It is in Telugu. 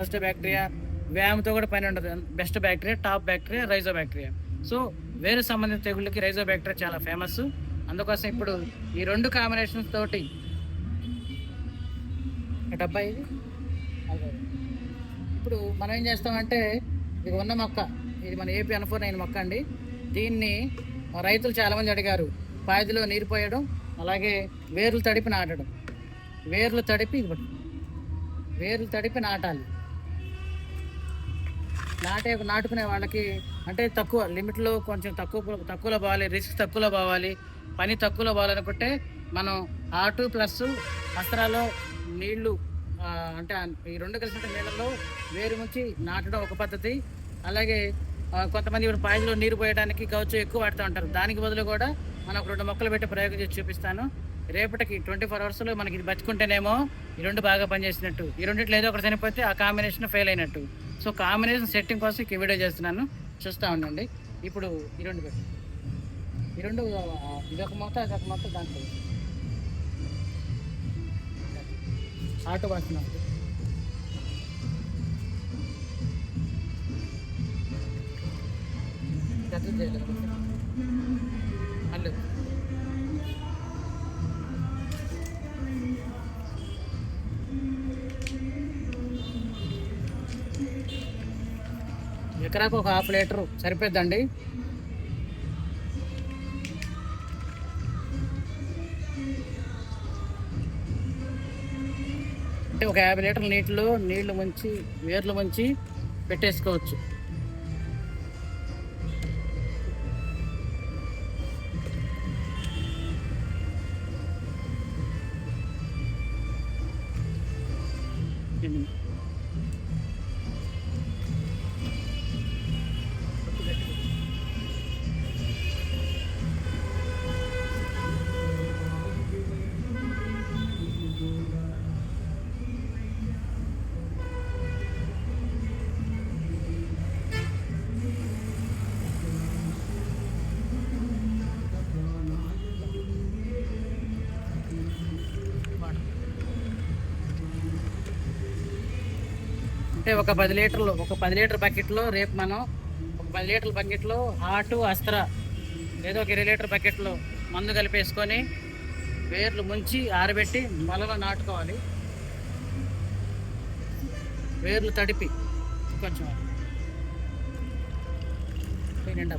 ఫస్ట్ బ్యాక్టీరియా వ్యాయామంతో కూడా పని ఉండదు. Best bacteria, top bacteria rhizo bacteria. So వేరు సంబంధిత తెగుళ్ళకి రైజో బ్యాక్టీరియా చాలా ఫేమస్. అందుకోసం ఇప్పుడు ఈ 2 కాంబినేషన్స్ తోటి డబ్బా ఇది ఇప్పుడు మనం ఏం చేస్తామంటే ఇది ఉన్న మొక్క, ఇది మన ఏపీ అన్ఫోర్నైన్ మొక్క అండి. దీన్ని రైతులు చాలామంది అడిగారు. పాదిలో నీరు పోయడం, అలాగే వేర్లు తడిపి నాటడం. వేర్లు తడిపి నాటాలి. నాటుకునే వాళ్ళకి అంటే తక్కువ లిమిట్లో కొంచెం తక్కువలో పోవాలి, రిస్క్ తక్కువలో పోవాలి, పని తక్కువలో పోవాలనుకుంటే మనం ఆటు ప్లస్ అస్త్రాల్లో నీళ్లు అంటే ఈ 2 కలిసిన నీళ్ళలో వేరు ముంచి నాటడం ఒక పద్ధతి. అలాగే కొంతమంది ఇప్పుడు పాయలో నీరు పోయడానికి గౌచు ఎక్కువ వాడుతూ ఉంటారు. దానికి బదులు కూడా మనం ఒక 2 మొక్కలు పెట్టి ప్రయోగం చేసి చూపిస్తాను. రేపటికి 24 అవర్స్లో మనకి ఇది బతుకుంటేనేమో ఈ 2 బాగా పనిచేసినట్టు, ఈ 2 ఏదో ఒకటి చనిపోతే ఆ కాంబినేషన్ ఫెయిల్ అయినట్టు. సో కాంబినేషన్ సెట్టింగ్ కోసం ఈ వీడియో చేస్తున్నాను, చూస్తూ ఉండండి. ఇప్పుడు ఈ 2 పెట్టి ఇదొక మొత్తం అదొక మొత్తం దాంట్లో ఆటో వస్తున్నాం. అల్లు ఎకరాకు ఒక 1/2 లీటరు సరిపోద్దండి. అంటే ఒక 50 లీటర్ల నీళ్లు ముంచి వేర్లు ముంచి పెట్టేసుకోవచ్చు. అంటే ఒక 10 లీటర్ బకెట్లో రేపు మనం ఒక 10 లీటర్ల బకెట్లో ఆటు అస్త్ర లేదా ఒక 20 లీటర్ బకెట్లో మందు కలిపేసుకొని వేర్లు ముంచి ఆరబెట్టి మొలలో నాటుకోవాలి. వేర్లు తడిపి కొంచెం నిండా